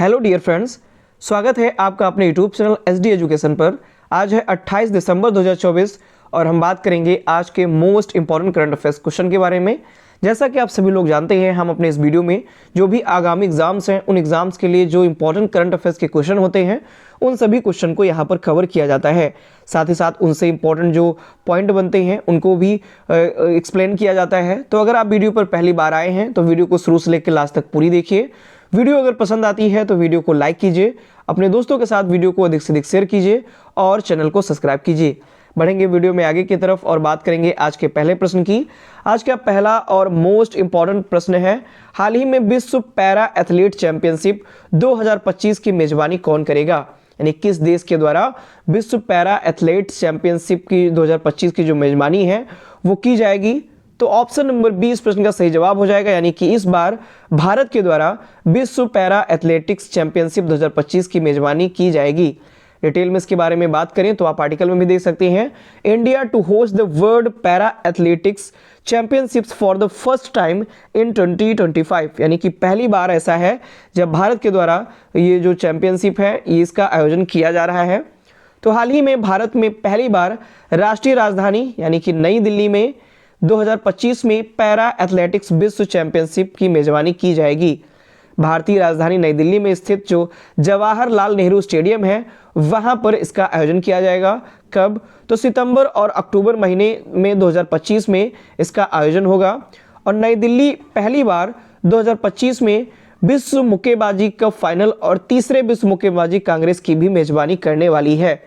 Hello dear friends, स्वागत है आपका अपने यूट्यूब चैनल SD एजुकेशन पर। आज है 28 दिसंबर 2024 और हम बात करेंगे आज के most important current affairs question के बारे में। जैसा कि आप सभी लोग जानते हैं, हम अपने इस वीडियो में जो भी आगामी एग्जाम्स हैं उन एग्जाम्स के लिए जो इंपॉर्टेंट करंट अफेयर्स के क्वेश्चन होते हैं उन सभी क्वेश्चन को यहाँ पर कवर किया जाता है। साथ ही साथ उनसे इंपॉर्टेंट जो पॉइंट बनते हैं उनको भी एक्सप्लेन किया जाता है। तो अगर आप वीडियो पर पहली बार आए हैं तो वीडियो को शुरू से लेकर लास्ट तक पूरी देखिए। वीडियो अगर पसंद आती है तो वीडियो को लाइक कीजिए, अपने दोस्तों के साथ वीडियो को अधिक से अधिक शेयर कीजिए और चैनल को सब्सक्राइब कीजिए। बढ़ेंगे वीडियो में आगे की तरफ और बात करेंगे आज के पहले प्रश्न की। आज का पहला और मोस्ट इंपॉर्टेंट प्रश्न है, हाल ही में विश्व पैरा एथलीट चैंपियनशिप 2025 की मेजबानी कौन करेगा? यानी किस देश के द्वारा विश्व पैरा एथलीट चैंपियनशिप की 2025 की जो मेजबानी है वो की जाएगी? तो ऑप्शन नंबर 20 प्रश्न का सही जवाब हो जाएगा, यानी कि इस बार भारत के द्वारा विश्व पैरा एथलेटिक्स चैंपियनशिप 2025 की मेजबानी की जाएगी। डिटेल में इसके बारे में बात करें तो आप आर्टिकल में भी देख सकते हैं, India to host the world para athletics championships for the first time in 2025। यानी कि पहली बार ऐसा है जब भारत के द्वारा ये जो चैंपियनशिप है ये इसका आयोजन किया जा रहा है। तो हाल ही में भारत में पहली बार राष्ट्रीय राजधानी यानी कि नई दिल्ली में 2025 में पैरा एथलेटिक्स विश्व चैंपियनशिप की मेजबानी की जाएगी। भारतीय राजधानी नई दिल्ली में स्थित जो जवाहरलाल नेहरू स्टेडियम है वहां पर इसका आयोजन किया जाएगा। कब? तो सितंबर और अक्टूबर महीने में 2025 में इसका आयोजन होगा। और नई दिल्ली पहली बार 2025 में विश्व मुक्केबाजी कप फाइनल और तीसरे विश्व मुक्केबाजी कांग्रेस की भी मेजबानी करने वाली है।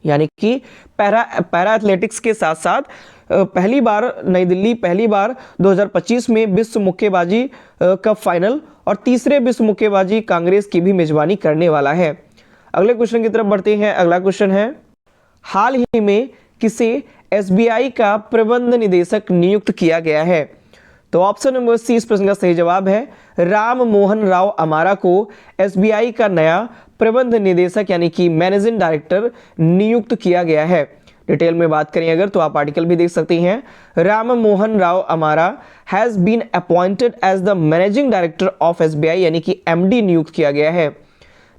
यानी कि पैरा एथलेटिक्स के साथ साथ पहली बार नई दिल्ली पहली बार 2025 में विश्व मुक्केबाजी कप फाइनल और तीसरे विश्व मुक्केबाजी कांग्रेस की भी मेजबानी करने वाला है। अगले क्वेश्चन की तरफ बढ़ते हैं। अगला क्वेश्चन है, हाल ही में किसे SBI का प्रबंध निदेशक नियुक्त किया गया है? तो ऑप्शन नंबर सी इस प्रश्न का सही जवाब है, राम मोहन राव अमारा को SBI का नया प्रबंध निदेशक यानी कि मैनेजिंग डायरेक्टर नियुक्त किया गया है। डिटेल में बात करें अगर तो आप आर्टिकल भी देख सकते हैं, Ram Mohan Rao Amara has been appointed as the managing director of SBI यानी कि MD नियुक्त किया गया है।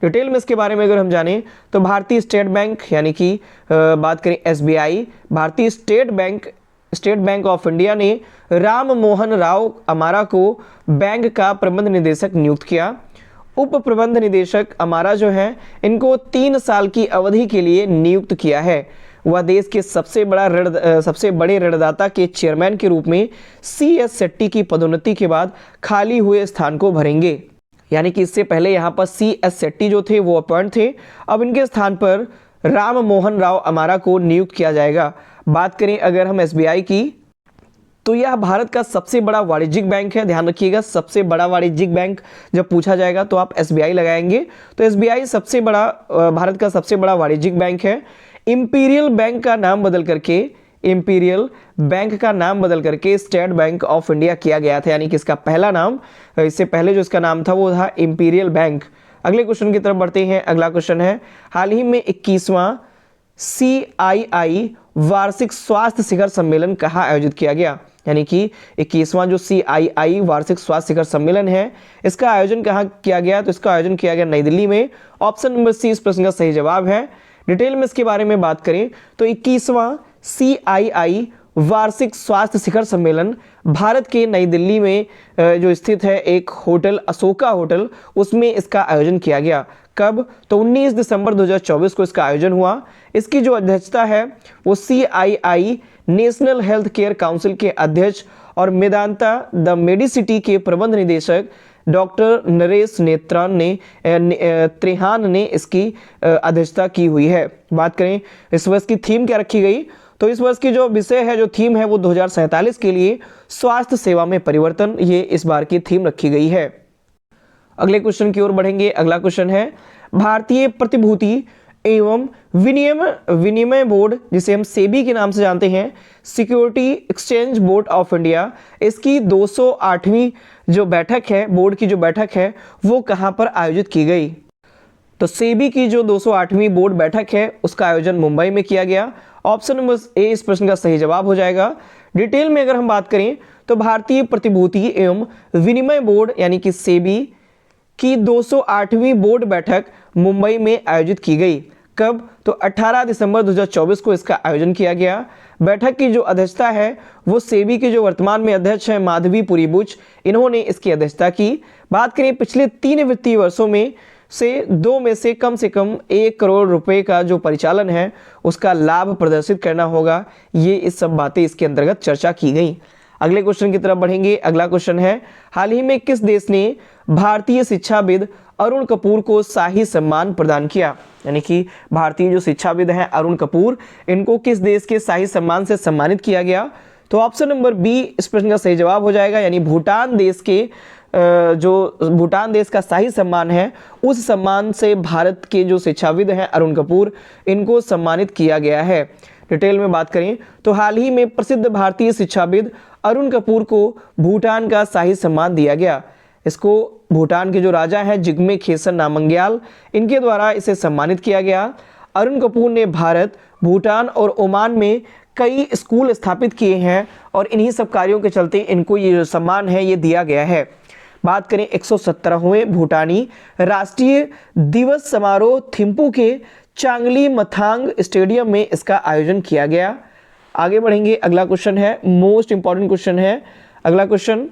डिटेल में इसके बारे में अगर हम जानें तो भारतीय स्टेट बैंक यानी कि बात करें SBI, भारतीय स्टेट बैंक ऑफ इंडिया ने राम मोहन राव अमारा को बैंक का प्रबंध निदेशक नियुक्त किया। उप प्रबंध निदेशक अमारा जो है इनको 3 साल की अवधि के लिए नियुक्त किया है। वह देश के सबसे बड़े ऋणदाता के चेयरमैन के रूप में CS शेट्टी की पदोन्नति के बाद खाली हुए स्थान को भरेंगे। यानी कि इससे पहले यहाँ पर CS शेट्टी जो थे वो अपॉइंट थे, अब इनके स्थान पर राम मोहन राव अमारा को नियुक्त किया जाएगा। बात करें अगर हम SBI की तो यह भारत का सबसे बड़ा वाणिज्यिक बैंक है। ध्यान रखिएगा, सबसे बड़ा वाणिज्यिक बैंक जब पूछा जाएगा तो आप SBI लगाएंगे। तो SBI सबसे बड़ा भारत का सबसे बड़ा वाणिज्यिक बैंक है। इंपीरियल बैंक का नाम बदल करके स्टेट बैंक ऑफ इंडिया किया गया था। यानी कि इसका पहला नाम, इससे पहले जो इसका नाम था वो था इंपीरियल बैंक। अगले क्वेश्चन की तरफ बढ़ते हैं। अगला क्वेश्चन है, हाल ही में 21वां CII वार्षिक स्वास्थ्य शिखर सम्मेलन कहाँ आयोजित किया गया? यानी कि 21वां जो CII वार्षिक स्वास्थ्य शिखर सम्मेलन है इसका आयोजन कहाँ किया गया? तो इसका आयोजन किया गया नई दिल्ली में। ऑप्शन नंबर सी इस प्रश्न का सही जवाब है। डिटेल में इसके बारे में बात करें तो 21वां CII वार्षिक स्वास्थ्य शिखर सम्मेलन भारत के नई दिल्ली में जो स्थित है एक होटल अशोका होटल, उसमें इसका आयोजन किया गया। कब? तो 19 दिसंबर 2024 को इसका आयोजन हुआ। इसकी जो अध्यक्षता है वो CII national health care council के अध्यक्ष और मेदांता द मेडिसिटी के प्रबंध निदेशक डॉक्टर नरेश त्रेहान ने इसकी अध्यक्षता की हुई है। बात करें इस वर्ष की थीम क्या रखी गई? तो इस वर्ष की जो विषय है, जो थीम है वो 2047 के लिए स्वास्थ्य सेवा में परिवर्तन, ये इस बार की थीम रखी गई है। अगले क्वेश्चन की ओर बढ़ेंगे। अगला क्वेश्चन है, भारतीय प्रतिभूति एवं विनिमय बोर्ड जिसे हम सेबी के नाम से जानते हैं, security exchange board of India, इसकी 208वीं जो बैठक है, बोर्ड की जो बैठक है वो कहां पर आयोजित की गई? तो सेबी की जो 208वीं बोर्ड बैठक है उसका आयोजन मुंबई में किया गया। ऑप्शन नंबर ए इस प्रश्न का सही जवाब हो जाएगा। डिटेल में अगर हम बात करें तो भारतीय प्रतिभूति एवं विनिमय बोर्ड यानी कि सेबी की 208वीं बोर्ड बैठक मुंबई में आयोजित की गई। कब? तो 18 दिसंबर 2024 को इसका आयोजन किया गया। बैठक की जो अध्यक्षता है वो सेबी के जो वर्तमान में अध्यक्ष हैं माधवी पुरीबुच, इन्होंने इसकी अध्यक्षता की। बात करें पिछले 3 वित्तीय वर्षों में से कम 1 करोड़ रुपए का जो परिचालन है उसका लाभ प्रदर्शित करना होगा। ये इस सब बातें इसके अंतर्गत चर्चा की गई। अगले क्वेश्चन की तरफ बढ़ेंगे। अगला क्वेश्चन है, हाल ही में किस देश ने भारतीय शिक्षाविद अरुण कपूर को शाही सम्मान प्रदान किया? यानी कि भारतीय जो शिक्षाविद हैं अरुण कपूर, इनको किस देश के शाही सम्मान से सम्मानित किया गया? तो ऑप्शन नंबर बी इस प्रश्न का सही जवाब हो जाएगा, यानी भूटान देश के जो भूटान देश का शाही सम्मान है उस सम्मान से भारत के जो शिक्षाविद हैं अरुण कपूर, इनको सम्मानित किया गया है। डिटेल में बात करें तो हाल ही में प्रसिद्ध भारतीय शिक्षाविद अरुण कपूर को भूटान का शाही सम्मान दिया गया। इसको भूटान के जो राजा हैं जिग्मे खेसर नामग्याल, इनके द्वारा इसे सम्मानित किया गया। अरुण कपूर ने भारत, भूटान और ओमान में कई स्कूल स्थापित किए हैं और इन्हीं सब कार्यों के चलते इनको ये जो सम्मान है ये दिया गया है। बात करें 117वें भूटानी राष्ट्रीय दिवस समारोह थिम्पू के चांगली मथांग स्टेडियम में इसका आयोजन किया गया। आगे बढ़ेंगे। अगला क्वेश्चन है, मोस्ट इंपॉर्टेंट क्वेश्चन है अगला क्वेश्चन।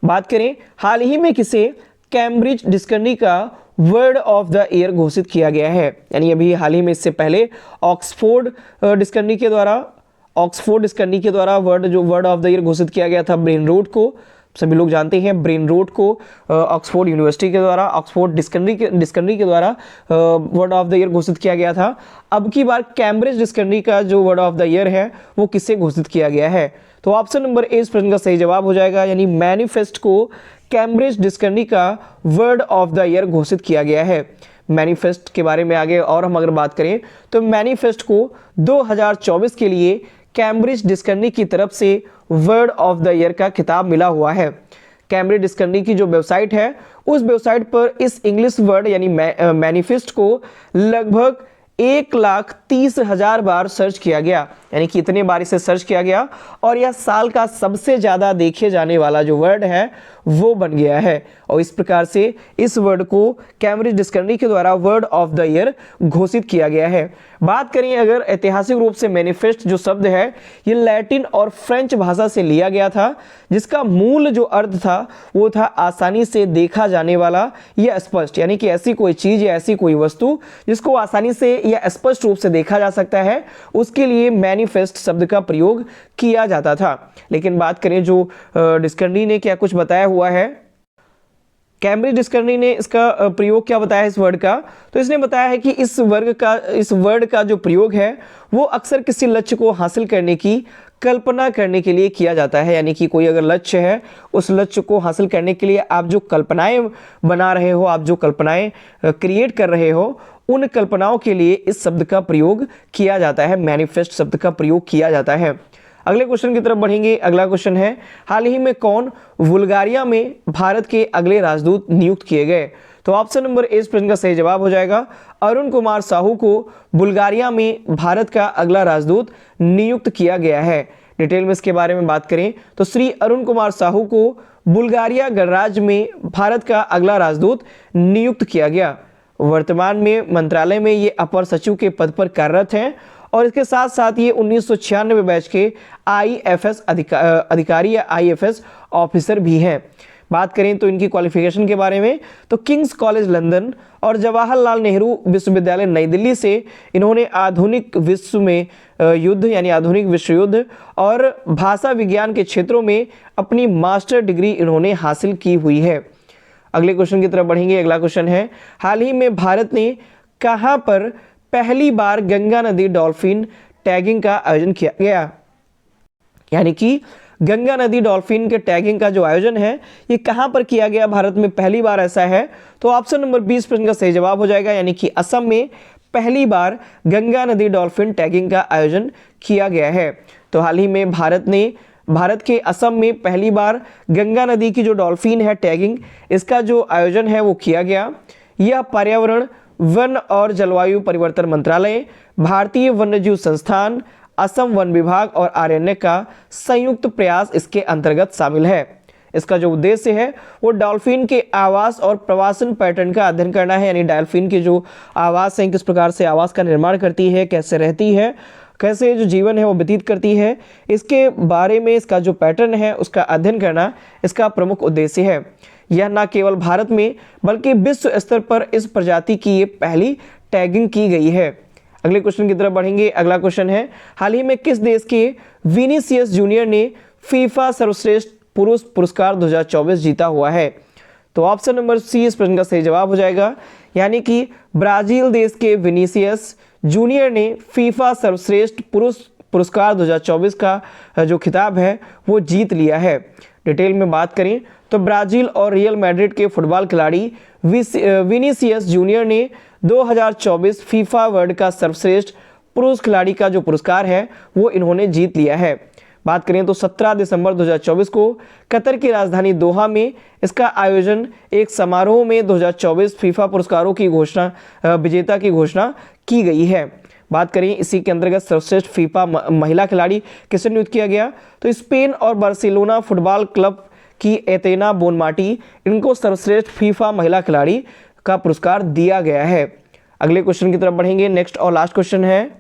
बात करें हाल ही में किसे कैम्ब्रिज डिक्शनरी का वर्ड ऑफ द ईयर घोषित किया गया है? यानी अभी हाल ही में, इससे पहले ऑक्सफोर्ड डिक्शनरी के द्वारा वर्ड ऑफ द ईयर घोषित किया गया था ब्रेन रोट को। सभी लोग जानते हैं ब्रेन रोट को ऑक्सफोर्ड यूनिवर्सिटी के द्वारा, ऑक्सफोर्ड डिक्शनरी के द्वारा वर्ड ऑफ द ईयर घोषित किया गया था। अब की बार कैम्ब्रिज डिक्शनरी का जो वर्ड ऑफ द ईयर है वो किससे घोषित किया गया है? तो ऑप्शन नंबर ए इस प्रश्न का सही जवाब हो जाएगा, यानी मैनिफेस्ट को कैम्ब्रिज डिक्शनरी का वर्ड ऑफ द ईयर घोषित किया गया है। मैनिफेस्ट के बारे में आगे और हम अगर बात करें तो मैनिफेस्ट को 2024 के लिए कैम्ब्रिज डिक्शनरी की तरफ से वर्ड ऑफ द ईयर का खिताब मिला हुआ है। कैम्ब्रिज डिक्शनरी की जो वेबसाइट है उस वेबसाइट पर इस इंग्लिश वर्ड यानी मैनिफेस्ट को लगभग 1,30,000 बार सर्च किया गया, यानी कि इतने बार इसे सर्च किया गया और यह साल का सबसे ज़्यादा देखे जाने वाला जो वर्ड है वो बन गया है। और इस प्रकार से इस वर्ड को कैम्ब्रिज डिक्शनरी के द्वारा वर्ड ऑफ द ईयर घोषित किया गया है। बात करें अगर ऐतिहासिक रूप से मैनिफेस्ट जो शब्द है ये लैटिन और फ्रेंच भाषा से लिया गया था, जिसका मूल जो अर्थ था वो था आसानी से देखा जाने वाला या स्पष्ट, यानी कि ऐसी कोई चीज़ या ऐसी कोई वस्तु जिसको आसानी से या स्पष्ट रूप से देखा जा सकता है, उसके लिए मैनिफेस्ट शब्द का प्रयोग किया जाता था। लेकिन बात करें जो डिक्शनरी ने क्या कुछ बताया हुआ है, कैम्ब्रिज डिक्शनरी ने इसका प्रयोग क्या बताया है इस वर्ड का, तो इसने बताया है कि इस वर्ड का जो प्रयोग है वो अक्सर किसी लक्ष्य को हासिल करने की कल्पना करने के लिए किया जाता है। यानी कि कोई अगर लक्ष्य है, उस लक्ष्य को हासिल करने के लिए आप जो कल्पनाएं बना रहे हो, आप जो कल्पनाएं क्रिएट कर रहे हो, उन कल्पनाओं के लिए इस शब्द का प्रयोग किया जाता है, मैनिफेस्ट शब्द का प्रयोग किया जाता है। अगले क्वेश्चन की तरफ बढ़ेंगे। अगला क्वेश्चन है, हाल ही में कौन बुल्गारिया में भारत के अगले राजदूत नियुक्त किए गए? तो ऑप्शन नंबर ए इस प्रश्न का सही जवाब हो जाएगा, अरुण कुमार साहू को बुल्गारिया में भारत का अगला राजदूत नियुक्त किया गया है। डिटेल में इसके बारे में बात करें तो श्री अरुण कुमार साहू को बुल्गारिया गणराज्य में भारत का अगला राजदूत नियुक्त किया गया। वर्तमान में मंत्रालय में ये अपर सचिव के पद पर कार्यरत हैं और इसके साथ साथ ये 1996 बैच के IFS अधिकारी या IFS ऑफिसर भी हैं। बात करें तो इनकी क्वालिफिकेशन के बारे में तो किंग्स कॉलेज लंदन और जवाहरलाल नेहरू विश्वविद्यालय नई दिल्ली से इन्होंने आधुनिक विश्व युद्ध और भाषा विज्ञान के क्षेत्रों में अपनी मास्टर डिग्री इन्होंने हासिल की हुई है। अगले क्वेश्चन की तरफ बढ़ेंगे। अगला क्वेश्चन है, हाल ही में भारत ने कहां पर पहली बार गंगा नदी डॉल्फिन टैगिंग का आयोजन किया गया? यानी कि गंगा नदी डॉल्फिन के टैगिंग का जो आयोजन है ये कहां पर किया गया, भारत में पहली बार ऐसा है? तो ऑप्शन नंबर 20 प्रश्न का सही जवाब हो जाएगा, यानी कि असम में पहली बार गंगा नदी डॉल्फिन टैगिंग का आयोजन किया गया है। तो हाल ही में भारत के असम में पहली बार गंगा नदी की जो डॉल्फिन है टैगिंग, इसका जो आयोजन है वो किया गया। यह पर्यावरण, वन और जलवायु परिवर्तन मंत्रालय, भारतीय वन्यजीव संस्थान, असम वन विभाग और आरण्य का संयुक्त प्रयास इसके अंतर्गत शामिल है। इसका जो उद्देश्य है वो डॉल्फिन के आवास और प्रवासन पैटर्न का अध्ययन करना है, यानी डॉल्फिन के जो आवास हैं किस प्रकार से आवास का निर्माण करती है, कैसे रहती है, कैसे जो जीवन है वो व्यतीत करती है, इसके बारे में इसका जो पैटर्न है उसका अध्ययन करना इसका प्रमुख उद्देश्य है। यह न केवल भारत में बल्कि विश्व स्तर पर इस प्रजाति की ये पहली टैगिंग की गई है। अगले क्वेश्चन की तरफ बढ़ेंगे। अगला क्वेश्चन है, हाल ही में किस देश के विनीसियस जूनियर ने फीफा सर्वश्रेष्ठ पुरुष पुरस्कार 2024 जीता हुआ है? तो ऑप्शन नंबर सी इस प्रश्न का सही जवाब हो जाएगा, यानी कि ब्राजील देश के विनीसियस जूनियर ने फीफा सर्वश्रेष्ठ पुरुष पुरस्कार 2024 का जो खिताब है वो जीत लिया है। डिटेल में बात करें तो ब्राजील और रियल मैड्रिड के फुटबॉल खिलाड़ी विनीसियस जूनियर ने 2024 फीफा वर्ल्ड का सर्वश्रेष्ठ पुरुष खिलाड़ी का जो पुरस्कार है वो इन्होंने जीत लिया है। बात करें तो 17 दिसंबर 2024 को कतर की राजधानी दोहा में इसका आयोजन एक समारोह में 2024 फीफा पुरस्कारों की घोषणा विजेता की घोषणा की गई है। बात करें इसी के अंतर्गत सर्वश्रेष्ठ फीफा महिला खिलाड़ी किसे नियुक्त किया गया? तो स्पेन और बार्सिलोना फुटबॉल क्लब की एतेना बोनमाटी, इनको सर्वश्रेष्ठ फीफा महिला खिलाड़ी का पुरस्कार दिया गया है। अगले क्वेश्चन की तरफ बढ़ेंगे। नेक्स्ट और लास्ट क्वेश्चन है,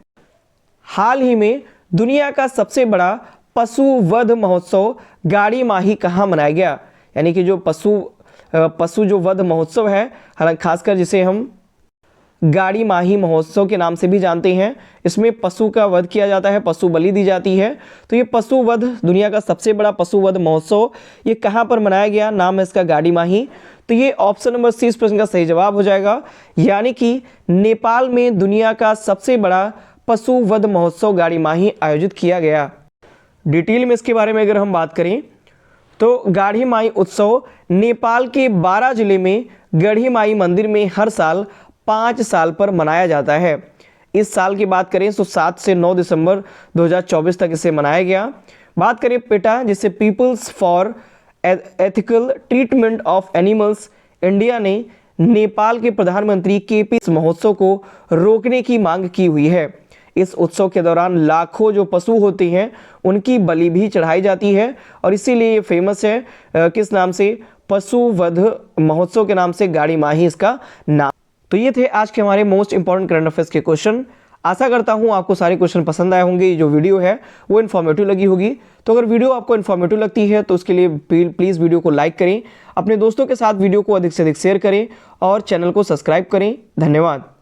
हाल ही में दुनिया का सबसे बड़ा पशु वध महोत्सव गाड़ी माही कहाँ मनाया गया? यानी कि जो पशु जो वध महोत्सव है, हालांकि खासकर जिसे हम गाड़ी माही महोत्सव के नाम से भी जानते हैं, इसमें पशु का वध किया जाता है, पशु बलि दी जाती है। तो ये पशु वध, दुनिया का सबसे बड़ा पशु वध महोत्सव, ये कहाँ पर मनाया गया? नाम है इसका गाड़ी माही। तो ये ऑप्शन नंबर सी इस प्रश्न का सही जवाब हो जाएगा, यानी कि नेपाल में दुनिया का सबसे बड़ा पशु वध महोत्सव गाड़ी माही आयोजित किया गया। डिटेल में इसके बारे में अगर हम बात करें तो गाड़ी माई उत्सव नेपाल के 12 जिले में गढ़ी माई मंदिर में हर साल 5 साल पर मनाया जाता है। इस साल की बात करें तो 7 से 9 दिसंबर 2024 तक इसे मनाया गया। बात करें पेटा, जिसे peoples for ethical treatment of animals India ने नेपाल के प्रधानमंत्री केपी इस महोत्सव को रोकने की मांग की हुई है। इस उत्सव के दौरान लाखों जो पशु होते हैं उनकी बलि भी चढ़ाई जाती है और इसीलिए ये फेमस है किस नाम से? पशु वध महोत्सव के नाम से गाड़ी माही इसका नाम। तो ये थे आज के हमारे मोस्ट इंपॉर्टेंट करंट अफेयर्स के क्वेश्चन। आशा करता हूँ आपको सारे क्वेश्चन पसंद आए होंगे, ये जो वीडियो है वो इन्फॉर्मेटिव लगी होगी। तो अगर वीडियो आपको इन्फॉर्मेटिव लगती है तो उसके लिए प्लीज़ वीडियो को लाइक करें, अपने दोस्तों के साथ वीडियो को अधिक से अधिक शेयर करें और चैनल को सब्सक्राइब करें। धन्यवाद।